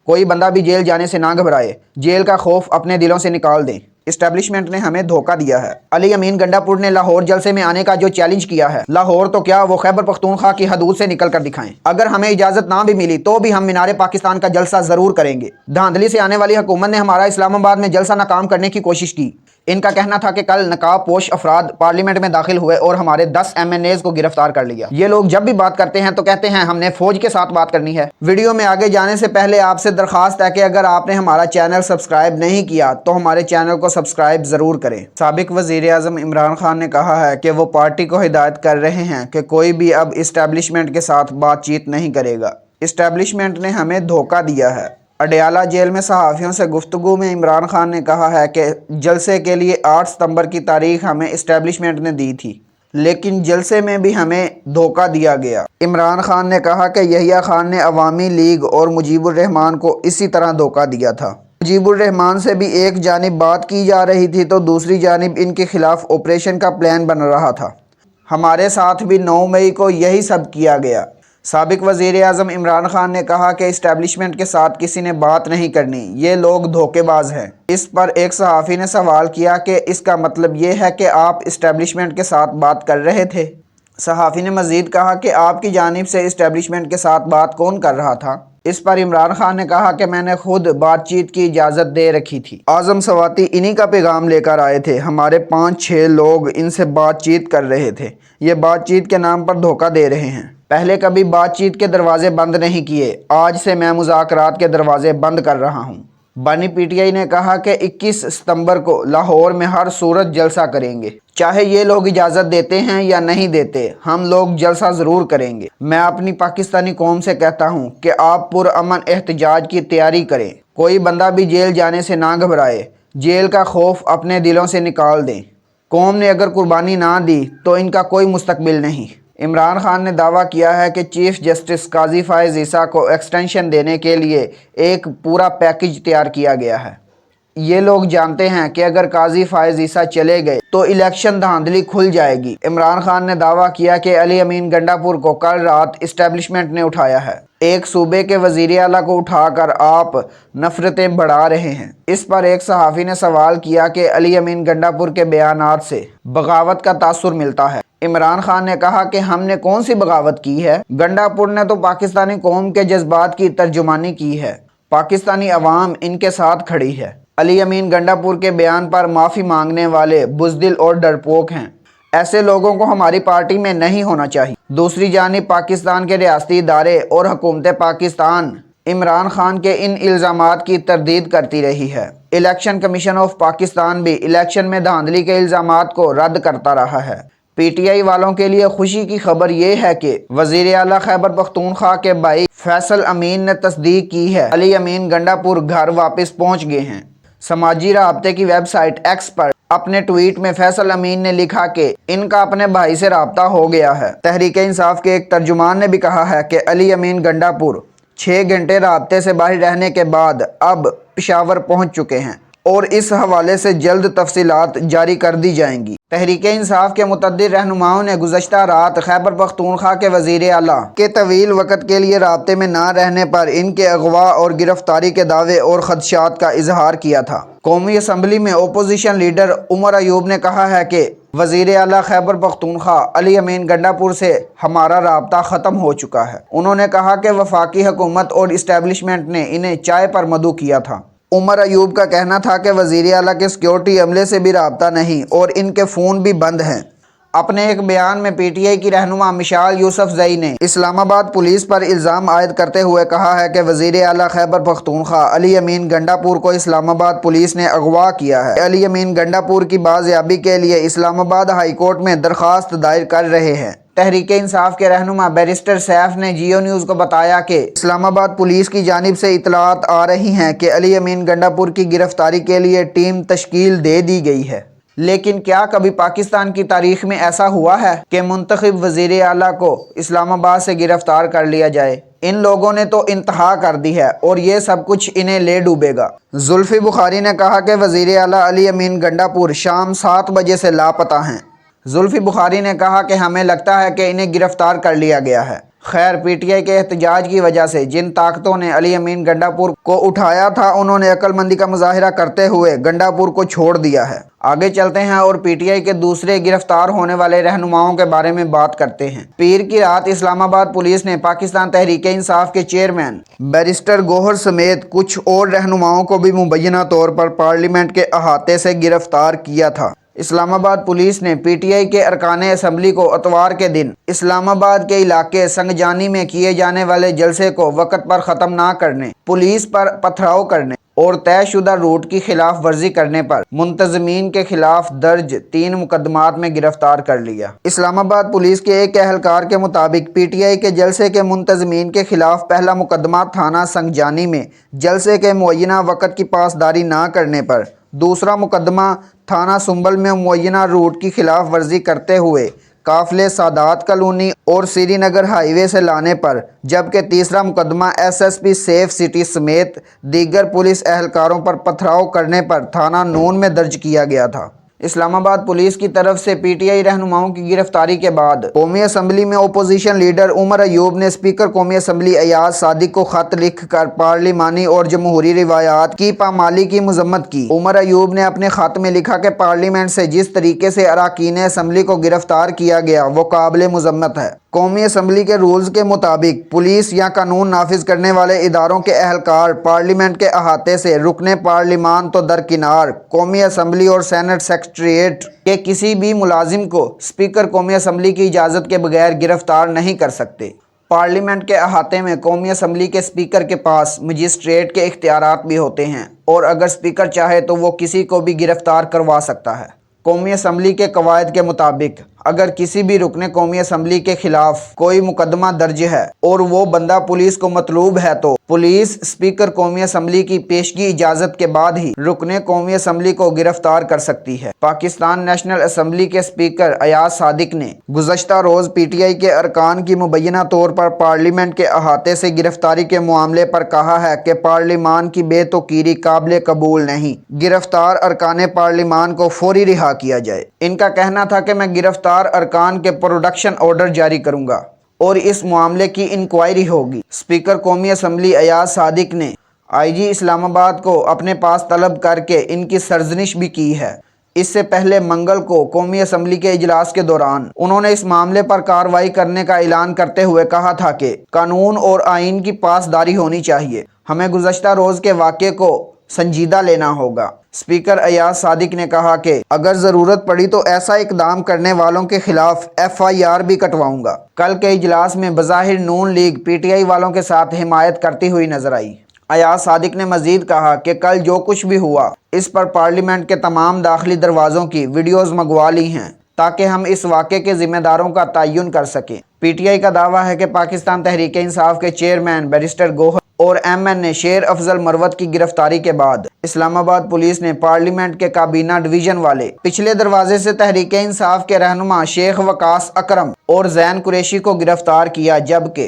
کوئی بندہ بھی جیل جانے سے نہ گھبرائے، جیل کا خوف اپنے دلوں سے نکال دیں۔ اسٹیبلشمنٹ نے ہمیں دھوکہ دیا ہے۔ علی امین گنڈا پور نے لاہور جلسے میں آنے کا جو چیلنج کیا ہے، لاہور تو کیا وہ خیبر پختونخوا کی حدود سے نکل کر دکھائیں۔ اگر ہمیں اجازت نہ بھی ملی تو بھی ہم مینار پاکستان کا جلسہ ضرور کریں گے۔ دھاندلی سے آنے والی حکومت نے ہمارا اسلام آباد میں جلسہ ناکام کرنے کی کوشش کی۔ ان کا کہنا تھا کہ کل نقاب پوش افراد پارلیمنٹ میں داخل ہوئے اور ہمارے 10 MNAs کو گرفتار کر لیا۔ یہ لوگ جب بھی بات کرتے ہیں تو کہتے ہیں ہم نے فوج کے ساتھ بات کرنی ہے۔ ویڈیو میں آگے جانے سے پہلے آپ سے درخواست ہے کہ اگر آپ نے ہمارا چینل سبسکرائب نہیں کیا تو ہمارے چینل کو سبسکرائب ضرور کریں۔ سابق وزیر اعظم عمران خان نے کہا ہے کہ وہ پارٹی کو ہدایت کر رہے ہیں کہ کوئی بھی اب اسٹیبلشمنٹ کے ساتھ بات چیت نہیں کرے گا۔ اسٹیبلشمنٹ نے ہمیں دھوکہ دیا ہے۔ اڈیالہ جیل میں صحافیوں سے گفتگو میں عمران خان نے کہا ہے کہ جلسے کے لیے 8 ستمبر کی تاریخ ہمیں اسٹیبلشمنٹ نے دی تھی، لیکن جلسے میں بھی ہمیں دھوکہ دیا گیا۔ عمران خان نے کہا کہ یحییٰ خان نے عوامی لیگ اور مجیب الرحمان کو اسی طرح دھوکہ دیا تھا۔ مجیب الرحمان سے بھی ایک جانب بات کی جا رہی تھی تو دوسری جانب ان کے خلاف آپریشن کا پلان بن رہا تھا۔ ہمارے ساتھ بھی 9 مئی کو یہی سب کیا گیا۔ سابق وزیر اعظم عمران خان نے کہا کہ اسٹیبلشمنٹ کے ساتھ کسی نے بات نہیں کرنی، یہ لوگ دھوکے باز ہیں۔ اس پر ایک صحافی نے سوال کیا کہ اس کا مطلب یہ ہے کہ آپ اسٹیبلشمنٹ کے ساتھ بات کر رہے تھے؟ صحافی نے مزید کہا کہ آپ کی جانب سے اسٹیبلشمنٹ کے ساتھ بات کون کر رہا تھا؟ اس پر عمران خان نے کہا کہ میں نے خود بات چیت کی اجازت دے رکھی تھی۔ اعظم سواتی انہی کا پیغام لے کر آئے تھے، ہمارے 5-6 لوگ ان سے بات چیت کر رہے تھے، یہ بات چیت کے نام پر دھوکہ دے رہے ہیں۔ پہلے کبھی بات چیت کے دروازے بند نہیں کیے، آج سے میں مذاکرات کے دروازے بند کر رہا ہوں۔ بانی PTI نے کہا کہ 21 ستمبر کو لاہور میں ہر صورت جلسہ کریں گے، چاہے یہ لوگ اجازت دیتے ہیں یا نہیں دیتے، ہم لوگ جلسہ ضرور کریں گے۔ میں اپنی پاکستانی قوم سے کہتا ہوں کہ آپ پرامن احتجاج کی تیاری کریں، کوئی بندہ بھی جیل جانے سے نہ گھبرائے، جیل کا خوف اپنے دلوں سے نکال دیں۔ قوم نے اگر قربانی نہ دی تو ان کا کوئی مستقبل نہیں۔ عمران خان نے دعویٰ کیا ہے کہ چیف جسٹس قاضی فائز عیسیٰ کو ایکسٹینشن دینے کے لیے ایک پورا پیکج تیار کیا گیا ہے۔ یہ لوگ جانتے ہیں کہ اگر قاضی فائز عیسیٰ چلے گئے تو الیکشن دھاندلی کھل جائے گی۔ عمران خان نے دعویٰ کیا کہ علی امین گنڈا پور کو کل رات اسٹیبلشمنٹ نے اٹھایا ہے۔ ایک صوبے کے وزیر اعلیٰ کو اٹھا کر آپ نفرتیں بڑھا رہے ہیں۔ اس پر ایک صحافی نے سوال کیا کہ علی امین گنڈا پور کے بیانات سے بغاوت کا تاثر ملتا ہے۔ عمران خان نے کہا کہ ہم نے کون سی بغاوت کی ہے؟ گنڈا پور نے تو پاکستانی قوم کے جذبات کی ترجمانی کی ہے، پاکستانی عوام ان کے ساتھ کھڑی ہے۔ علی امین گنڈا پور کے بیان پر معافی مانگنے والے بزدل اور ڈرپوک ہیں، ایسے لوگوں کو ہماری پارٹی میں نہیں ہونا چاہیے۔ دوسری جانب پاکستان کے ریاستی ادارے اور حکومت پاکستان عمران خان کے ان الزامات کی تردید کرتی رہی ہے۔ الیکشن کمیشن آف پاکستان بھی الیکشن میں دھاندلی کے الزامات کو رد کرتا رہا ہے۔ PTI والوں کے لیے خوشی کی خبر یہ ہے کہ وزیر اعلیٰ خیبر پختونخوا کے بھائی فیصل امین نے تصدیق کی ہے، علی امین گنڈا پور گھر واپس پہنچ گئے ہیں۔ سماجی رابطے کی ویب سائٹ X پر اپنے ٹویٹ میں فیصل امین نے لکھا کہ ان کا اپنے بھائی سے رابطہ ہو گیا ہے۔ تحریک انصاف کے ایک ترجمان نے بھی کہا ہے کہ علی امین گنڈا پور 6 گھنٹے رابطے سے باہر رہنے کے بعد اب پشاور پہنچ چکے ہیں اور اس حوالے سے جلد تفصیلات جاری کر دی جائیں گی۔ تحریک انصاف کے متعدد رہنماؤں نے گزشتہ رات خیبر پختونخوا کے وزیر اعلیٰ کے طویل وقت کے لیے رابطے میں نہ رہنے پر ان کے اغوا اور گرفتاری کے دعوے اور خدشات کا اظہار کیا تھا۔ قومی اسمبلی میں اپوزیشن لیڈر عمر ایوب نے کہا ہے کہ وزیر اعلیٰ خیبر پختونخوا علی امین گنڈا پور سے ہمارا رابطہ ختم ہو چکا ہے۔ انہوں نے کہا کہ وفاقی حکومت اور اسٹیبلشمنٹ نے انہیں چائے پر مدعو کیا تھا۔ عمر ایوب کا کہنا تھا کہ وزیر اعلیٰ کے سیکیورٹی عملے سے بھی رابطہ نہیں اور ان کے فون بھی بند ہیں۔ اپنے ایک بیان میں PTI کی رہنما مشال یوسفزئی نے اسلام آباد پولیس پر الزام عائد کرتے ہوئے کہا ہے کہ وزیر اعلیٰ خیبر پختونخوا علی امین گنڈا پور کو اسلام آباد پولیس نے اغوا کیا ہے۔ علی امین گنڈا پور کی بازیابی کے لیے اسلام آباد ہائی کورٹ میں درخواست دائر کر رہے ہیں۔ تحریک انصاف کے رہنما بیرسٹر سیف نے جیو نیوز کو بتایا کہ اسلام آباد پولیس کی جانب سے اطلاعات آ رہی ہیں کہ علی امین گنڈا پور کی گرفتاری کے لیے ٹیم تشکیل دے دی گئی ہے، لیکن کیا کبھی پاکستان کی تاریخ میں ایسا ہوا ہے کہ منتخب وزیر اعلیٰ کو اسلام آباد سے گرفتار کر لیا جائے؟ ان لوگوں نے تو انتہا کر دی ہے اور یہ سب کچھ انہیں لے ڈوبے گا۔ زلفی بخاری نے کہا کہ وزیر اعلیٰ علی امین گنڈا پور شام 7 بجے سے لاپتہ ہیں۔ زلفی بخاری نے کہا کہ ہمیں لگتا ہے کہ انہیں گرفتار کر لیا گیا ہے، खैर पीटीआई के एहतजाज की वजह से जिन ताकतों ने अली अमीन गंडापुर को उठाया था उन्होंने अक्लमंदी का मुजाहिरा करते हुए गंडापुर को छोड़ दिया है। आगे चलते हैं और पीटीआई के दूसरे गिरफ्तार होने वाले रहनुमाओं के बारे में बात करते हैं। पीर की रात इस्लामाबाद पुलिस ने पाकिस्तान तहरीक इंसाफ के चेयरमैन बैरिस्टर गौहर समेत कुछ और रहनुमाओं को भी मुबैना तौर पर पार्लियामेंट के अहाते से गिरफ्तार किया था। इस्लामाबाद पुलिस ने पीटीआई के अरकान असम्बली को इतवार के दिन इस्लामाबाद के इलाके संगजानी में किए जाने वाले जलसे को वक़्त पर ख़त्म ना करने, पुलिस पर पथराव करने और तयशुदा रूट की खिलाफ वर्जी करने पर मुंतज़मीन के खिलाफ दर्ज 3 मुकदमात में गिरफ्तार कर लिया। इस्लामाबाद पुलिस के एक एहलकार के मुताबिक पीटीआई के जलसे के मुंतज़मीन के खिलाफ पहला मुकदमा थाना संगजानी में जलसे के मुअय्यना वक़्त की पासदारी ना करने पर, दूसरा मुकदमा थाना सुंबल में मुअय्यना रूट की खिलाफ वर्जी करते हुए काफिले सादात कॉलोनी और श्रीनगर हाईवे से लाने पर, जबकि तीसरा मुकदमा एसएसपी सेफ सिटी समेत दीगर पुलिस एहलकारों पर पथराव करने पर थाना नून में दर्ज किया गया था। इस्लामाबाद पुलिस की तरफ से पीटीआई रहनुमाओं की गिरफ्तारी के बाद कौमी असम्बली में अपोजिशन लीडर उमर अयूब ने स्पीकर कौमी असम्बली अयाज सादिक को खत लिख कर पार्लिमानी और जमहूरी रिवायात की पामाली की मजम्मत की। उमर अयूब ने अपने खत में लिखा कि पार्लियामेंट से जिस तरीके से अरकान असम्बली को गिरफ्तार किया गया वो काबिल मजम्मत है। कौमी असम्बली के रूल्स के मुताबिक पुलिस या कानून नाफिज करने वाले इदारों के एहलकार पार्लियामेंट के अहाते से रुकने पार्लिमान तो दरकिनार कौमी असम्बली और सेनेट सेक्रेटेरिएट के किसी भी मुलाजिम को स्पीकर कौमी असम्बली की इजाज़त के बगैर गिरफ्तार नहीं कर सकते। पार्लियामेंट के अहाते में कौमी असम्बली के स्पीकर के पास मजिस्ट्रेट के इख्तियारात भी होते हैं और अगर स्पीकर चाहे तो वो किसी को भी गिरफ्तार करवा सकता है। कौमी असम्बली के कवायद के मुताबिक अगर किसी भी रुकने कौमी असम्बली के खिलाफ कोई मुकदमा दर्ज है और वो बंदा पुलिस को मतलूब है तो पुलिस स्पीकर कौमी असम्बली की पेशगी इजाज़त के बाद ही रुकने कौमी असम्बली को गिरफ्तार कर सकती है। पाकिस्तान नेशनल असम्बली के स्पीकर अयाज सादिक ने गुज़श्ता रोज़ पीटीआई के अरकान की मुबैना तौर पर पार्लियामेंट के अहाते से गिरफ्तारी के मामले पर कहा है कि पार्लिमान की बेतौकीरी काबिल कबूल नहीं, गिरफ्तार अरकान पार्लिमान को फौरी रिहा किया जाए। इनका कहना था कि मैं गिरफ्तार अरकान के प्रोडक्शन ऑर्डर जारी करूंगा और इस मामले की इंक्वायरी होगी। स्पीकर कौमी असम्बली अयाज सादिक ने आईजी इस्लामाबाद को अपने पास तलब करके इनकी सरजनिश भी की है। इससे पहले मंगल को कौमी असम्बली के इजलास के दौरान उन्होंने इस मामले पर कार्रवाई करने का ऐलान करते हुए कहा था कि कानून और आइन की पासदारी होनी चाहिए, हमें गुज़श्ता रोज़ के वाक़े को संजीदा लेना होगा। स्पीकर अयाज सादिक ने कहा कि अगर ज़रूरत पड़ी तो ऐसा इकदाम करने वालों के खिलाफ FIR भी कटवाऊंगा। कल के इजलास में बज़ाहिर नून लीग पीटीआई वालों के साथ हिमायत करती हुई नजर आई। अयाज सादिक ने मजीद कहा कि कल जो कुछ भी हुआ इस पर पार्लियामेंट के तमाम दाखिली दरवाज़ों की वीडियोज़ मंगवा ली हैं ताकि हम इस वाक़े के ज़िम्मेदारों का तयन कर सकें। पीटीआई का दावा है कि पाकिस्तान तहरीक इंसाफ के चेयरमैन बैरिस्टर गौहर और MN शेर अफजल मरवत की गिरफ्तारी के बाद इस्लामाबाद पुलिस ने पार्लियामेंट के काबीना डिवीजन वाले पिछले दरवाजे से तहरीक इंसाफ के रहनुमा शेख वकास अकरम और जैन कुरैशी को गिरफ्तार किया, जबकि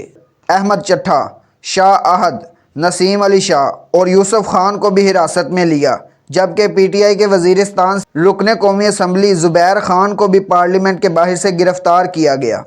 अहमद चट्ठा, शाह अहद, नसीम अली शाह और यूसुफ खान को भी हिरासत में लिया, जबकि पीटीआई के वजीरिस्तान रुकने कौमी असम्बली जुबैर खान को भी पार्लियामेंट के बाहर से गिरफ्तार किया गया।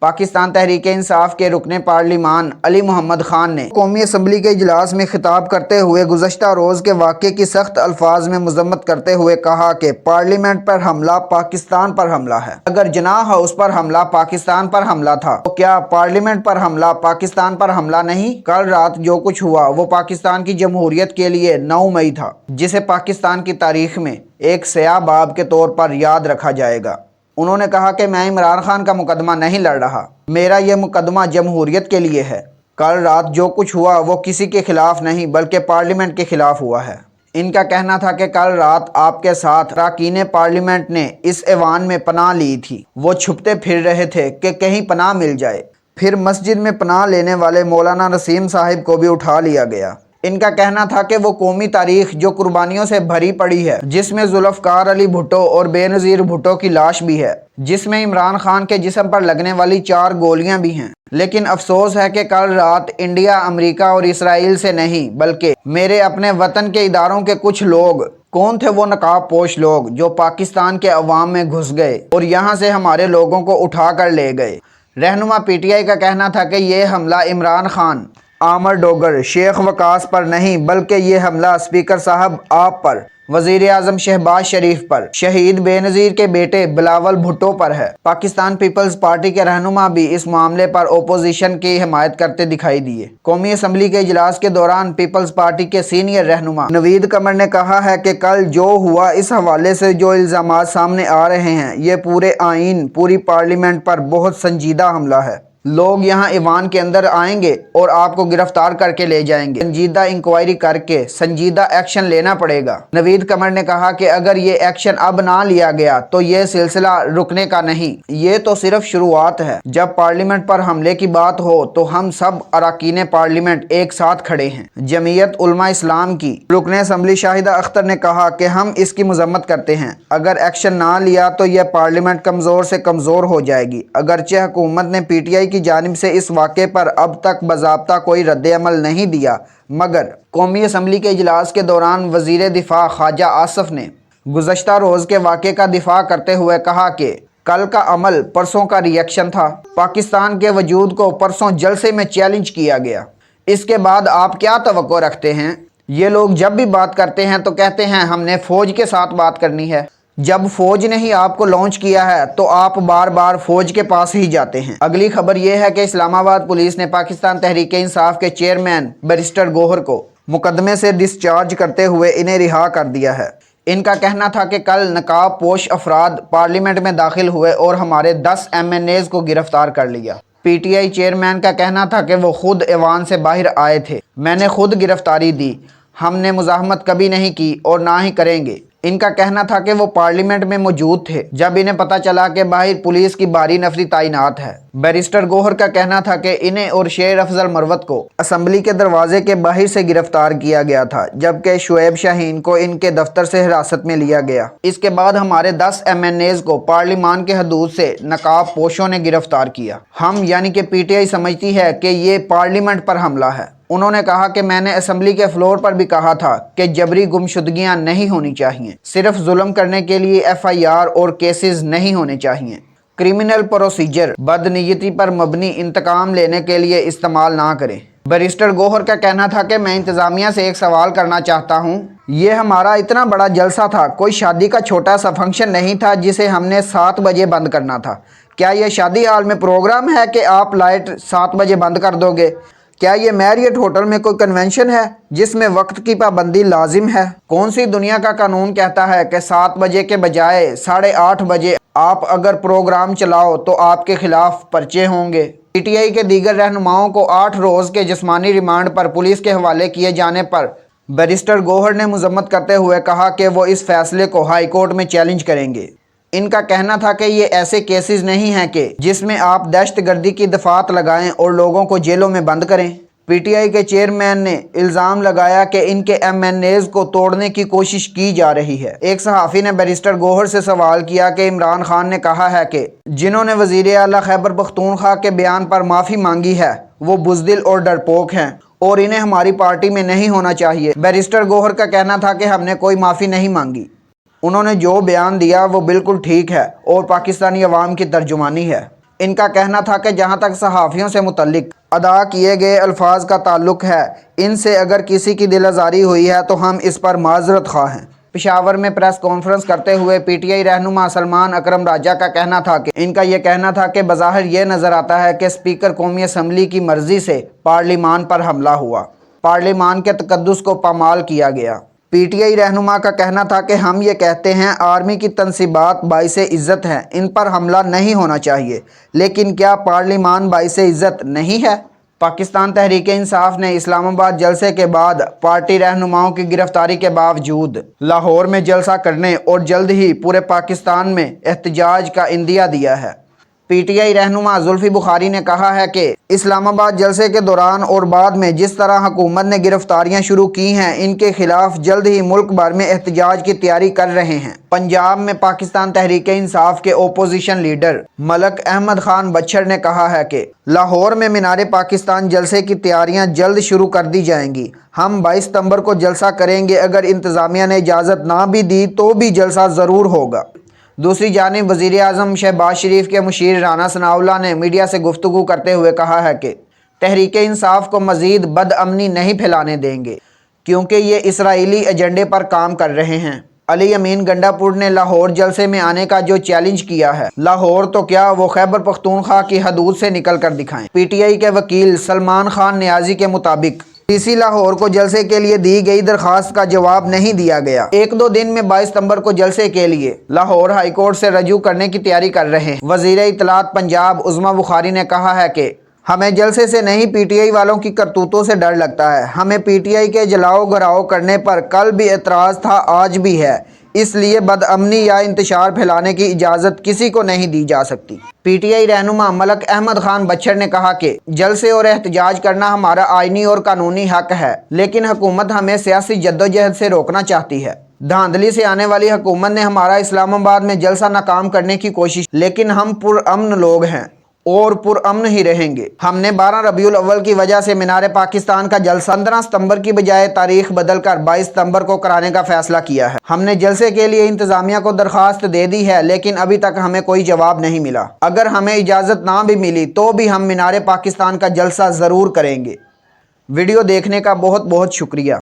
पाकिस्तान तहरीक इंसाफ के रुकने पार्लिमान अली मोहम्मद खान ने कौमी असम्बली के इजलास में खिताब करते हुए गुज़श्ता रोज़ के वाक़े की सख्त अल्फाज में मजम्मत करते हुए कहा कि पार्लियामेंट पर हमला पाकिस्तान पर हमला है। अगर जनाह हाउस पर हमला पाकिस्तान पर हमला था तो क्या पार्लियामेंट पर हमला पाकिस्तान पर हमला नहीं? कल रात जो कुछ हुआ वो पाकिस्तान की जमहूरियत के लिए 9 मई था, जिसे पाकिस्तान की तारीख में एक स्याह बाब के तौर पर याद रखा जाएगा। उन्होंने कहा कि मैं इमरान खान का मुकदमा नहीं लड़ रहा, मेरा यह मुकदमा जमहूरियत के लिए है। कल रात जो कुछ हुआ वो किसी के खिलाफ नहीं बल्कि पार्लियामेंट के खिलाफ हुआ है। इनका कहना था कि कल रात आपके साथ अरकान पार्लियामेंट ने इस ऐवान में पनाह ली थी, वो छुपते फिर रहे थे कि कहीं पनाह मिल जाए। फिर मस्जिद में पनाह लेने वाले मौलाना नसीम साहिब को भी उठा लिया गया। इनका कहना था कि वो कौमी तारीख जो कुर्बानियों से भरी पड़ी है, जिसमें जुल्फ़कार अली भुट्टो और बेनज़ीर भुट्टो की लाश भी है, जिसमें इमरान खान के जिस्म पर लगने वाली 4 गोलियां भी हैं। लेकिन अफसोस है कि कल रात इंडिया, अमेरिका और इसराइल से नहीं बल्कि मेरे अपने वतन के इदारों के कुछ लोग, कौन थे वो नकाब पोश लोग, जो पाकिस्तान के अवाम में घुस गए और यहाँ से हमारे लोगों को उठा कर ले गए। रहनुमा पीटीआई का कहना था कि ये हमला इमरान खान, आमर डोगर, शेख वकास पर नहीं बल्कि ये हमला स्पीकर साहब आप पर, वजीर आजम शहबाज शरीफ पर, शहीद बेनज़ीर के बेटे बिलावल भुट्टो पर है। पाकिस्तान पीपल्स पार्टी के रहनुमा भी इस मामले पर ओपोजिशन की हिमायत करते दिखाई दिए। कौमी असम्बली के इजलास के दौरान पीपल्स पार्टी के सीनियर रहनुमा नवीद कमर ने कहा है कि कल जो हुआ इस हवाले से जो इल्ज़ामात सामने आ रहे हैं ये पूरे आइन, पूरी पार्लियामेंट पर बहुत संजीदा हमला है। लोग यहाँ ईवान के अंदर आएंगे और आपको गिरफ्तार करके ले जाएंगे। संजीदा इंक्वायरी करके संजीदा एक्शन लेना पड़ेगा। नवीद कमर ने कहा कि अगर ये एक्शन अब ना लिया गया तो ये सिलसिला रुकने का नहीं, ये तो सिर्फ शुरुआत है। जब पार्लियामेंट पर हमले की बात हो तो हम सब अरकान पार्लियामेंट एक साथ खड़े हैं। जमीयत उलमा इस्लाम की रुकन असम्बली शाहिदा अख्तर ने कहा कि हम इसकी मजम्मत करते हैं। अगर एक्शन ना लिया तो यह पार्लियामेंट कमज़ोर से कमज़ोर हो जाएगी। अगरचे हुकूमत ने पीटीआई की जानिब से इस वाक़े पर अब तक बाज़ाब्ता कोई रद्द-ए-अमल नहीं दिया, मगर कौमी असम्बली के इजलास के दौरान वज़ीर दिफा ख्वाजा आसिफ ने गुज़श्ता रोज़ के वाक़े का दिफा करते हुए कहा कि कल का अमल परसों का रिएक्शन था। पाकिस्तान के वजूद को परसों जलसे में चैलेंज किया गया। इसके बाद आप क्या तवक्को रखते हैं? ये लोग जब भी बात करते हैं तो कहते हैं हमने फ़ौज के साथ बात करनी है। जब फौज ने ही आपको लॉन्च किया है तो आप बार बार फौज के पास ही जाते हैं। अगली खबर यह है कि इस्लामाबाद पुलिस ने पाकिस्तान तहरीक इंसाफ के चेयरमैन बैरिस्टर गौहर को मुकदमे से डिस्चार्ज करते हुए इन्हें रिहा कर दिया है। इनका कहना था कि कल नकाब पोश अफराद पार्लियामेंट में दाखिल हुए और हमारे 10 MNAs को गिरफ्तार कर लिया। पीटीआई चेयरमैन का कहना था कि वो खुद ऐवान से बाहर आए थे, मैंने खुद गिरफ्तारी दी, हमने मुज़ाहमत कभी नहीं की और ना ही करेंगे। इनका कहना था कि वो पार्लियामेंट में मौजूद थे जब इन्हें पता चला कि बाहर पुलिस की भारी नफरी तैनात है। बैरिस्टर गौहर का कहना था कि इन्हें और शेर अफजल मरवत को असम्बली के दरवाजे के बाहर से गिरफ्तार किया गया था, जबकि शुएब शाहीन को इनके दफ्तर से हिरासत में लिया गया। इसके बाद हमारे 10 MNAs को पार्लियामान के हदूद से नकाब पोशों ने गिरफ्तार किया। हम यानी कि पीटीआई समझती है कि ये पार्लियामेंट पर हमला है। उन्होंने कहा कि मैंने असम्बली के फ्लोर पर भी कहा था कि जबरी गुमशुदगियां नहीं होनी चाहिए, सिर्फ जुल्म करने के लिए FIR और केसेस नहीं होने चाहिए। क्रिमिनल प्रोसीजर बदनीयती पर मबनी इंतकाम लेने के लिए इस्तेमाल ना करें। बैरिस्टर गौहर का कहना था कि मैं इंतज़ामिया से एक सवाल करना चाहता हूँ, ये हमारा इतना बड़ा जलसा था, कोई शादी का छोटा सा फंक्शन नहीं था जिसे हमने 7 बजे बंद करना था। क्या यह शादी हाल में प्रोग्राम है कि आप लाइट 7 बजे बंद कर दोगे? क्या ये मैरियट होटल में कोई कन्वेंशन है जिसमें वक्त की पाबंदी लाजिम है? कौन सी दुनिया का कानून कहता है कि 7 बजे के बजाय 8:30 बजे आप अगर प्रोग्राम चलाओ तो आपके खिलाफ पर्चे होंगे? पीटीआई के दीगर रहनुमाओं को 8 रोज़ के जिस्मानी रिमांड पर पुलिस के हवाले किए जाने पर बैरिस्टर गौहर ने मजम्मत करते हुए कहा कि वो इस फैसले को हाई कोर्ट में चैलेंज करेंगे। इनका कहना था कि ये ऐसे केसेस नहीं हैं कि जिसमें आप दहशतगर्दी की दफात लगाएं और लोगों को जेलों में बंद करें। पीटीआई के चेयरमैन ने इल्ज़ाम लगाया कि इनके MNAs को तोड़ने की कोशिश की जा रही है। एक सहाफ़ी ने बैरिस्टर गौहर से सवाल किया कि इमरान खान ने कहा है कि जिन्होंने वज़ीर आला खैबर पख्तूनख्वा के बयान पर माफ़ी मांगी है वो बुज़दिल और डरपोक हैं और इन्हें हमारी पार्टी में नहीं होना चाहिए। बैरिस्टर गौहर का कहना था कि हमने कोई माफ़ी नहीं मांगी, उन्होंने जो बयान दिया वो बिल्कुल ठीक है और पाकिस्तानी अवाम की तर्जुमानी है। इनका कहना था कि जहाँ तक सहाफ़ियों से मुतल्लिक अदा किए गए अल्फाज का ताल्लुक़ है, इनसे अगर किसी की दिल आज़ारी हुई है तो हम इस पर माजरत ख़्वाह हैं। पेशावर में प्रेस कॉन्फ्रेंस करते हुए पीटीआई रहनुमा सलमान अकरम राजा का कहना था कि इनका यह कहना था कि बज़ाहिर ये नज़र आता है कि स्पीकर कौमी असम्बली की मर्ज़ी से पार्लियामान पर हमला हुआ, पार्लियामान के तकद्दुस को पामाल किया गया। पीटीआई रहनुमा का कहना था कि हम ये कहते हैं आर्मी की तनसीबात बाइसे इज़्ज़त हैं, इन पर हमला नहीं होना चाहिए, लेकिन क्या पार्लियामान बाइसे इज़्ज़त नहीं है? पाकिस्तान तहरीक इंसाफ ने इस्लामाबाद जलसे के बाद पार्टी रहनुमाओं की गिरफ्तारी के बावजूद लाहौर में जलसा करने और जल्द ही पूरे पाकिस्तान में एहतजाज का इंदिया दिया है। पीटीआई रहनुमा जुल्फी बुखारी ने कहा है कि इस्लामाबाद जलसे के दौरान और बाद में जिस तरह हुकूमत ने गिरफ्तारियां शुरू की हैं, इनके खिलाफ जल्द ही मुल्क भर में एहतजाज की तैयारी कर रहे हैं। पंजाब में पाकिस्तान तहरीक इंसाफ के ओपोजिशन लीडर मलक अहमद खान बच्छर ने कहा है कि लाहौर में मीनार पाकिस्तान जलसे की तैयारियां जल्द शुरू कर दी जाएंगी। हम 22 सितंबर को जलसा करेंगे, अगर इंतज़ामिया ने इजाज़त ना भी दी तो भी जलसा ज़रूर होगा। दूसरी जानिब वज़ीर आज़म शहबाज शरीफ के मुशीर राना सनाउल्लाह ने मीडिया से गुफ्तगू करते हुए कहा है कि तहरीक इंसाफ को मज़ीद बदअमनी नहीं फैलाने देंगे क्योंकि ये इसराइली एजेंडे पर काम कर रहे हैं। अली अमीन गंडापुर ने लाहौर जलसे में आने का जो चैलेंज किया है, लाहौर तो क्या वो खैबर पख्तूनख्वा की हदूद से निकल कर दिखाएं। पीटीआई के वकील सलमान खान नियाजी के मुताबिक डीसी लाहौर को जलसे के लिए दी गई दरखास्त का जवाब नहीं दिया गया। 1-2 दिन में 22 सितंबर को जलसे के लिए लाहौर हाई कोर्ट से रजू करने की तैयारी कर रहे हैं। वज़ीर इत्तलात पंजाब उज़्मा बुखारी ने कहा है कि हमें जलसे से नहीं पीटीआई वालों की करतूतों से डर लगता है। हमें पीटीआई के जलाओ घराओ करने पर कल भी एतराज़ था, आज भी है, इसलिए बदअमनी या इंतशार फैलाने की इजाज़त किसी को नहीं दी जा सकती। पीटीआई रहनुमा मलक अहमद खान बच्चर ने कहा कि जलसे और एहतजाज करना हमारा आइनी और कानूनी हक है, लेकिन हुकूमत हमें सियासी जद्दोजहद से रोकना चाहती है। धांधली से आने वाली हुकूमत ने हमारा इस्लामाबाद में जलसा नाकाम करने की कोशिश, लेकिन हम पुरअमन लोग हैं और पुरअमन ही रहेंगे। हमने 12 रबीउल अव्वल की वजह से मीनार पाकिस्तान का जलसा 15 सितंबर की बजाय तारीख बदलकर 22 सितंबर को कराने का फैसला किया है। हमने जलसे के लिए इंतजामिया को दरखास्त दे दी है, लेकिन अभी तक हमें कोई जवाब नहीं मिला। अगर हमें इजाज़त ना भी मिली तो भी हम मीनार पाकिस्तान का जलसा ज़रूर करेंगे। वीडियो देखने का बहुत बहुत शुक्रिया।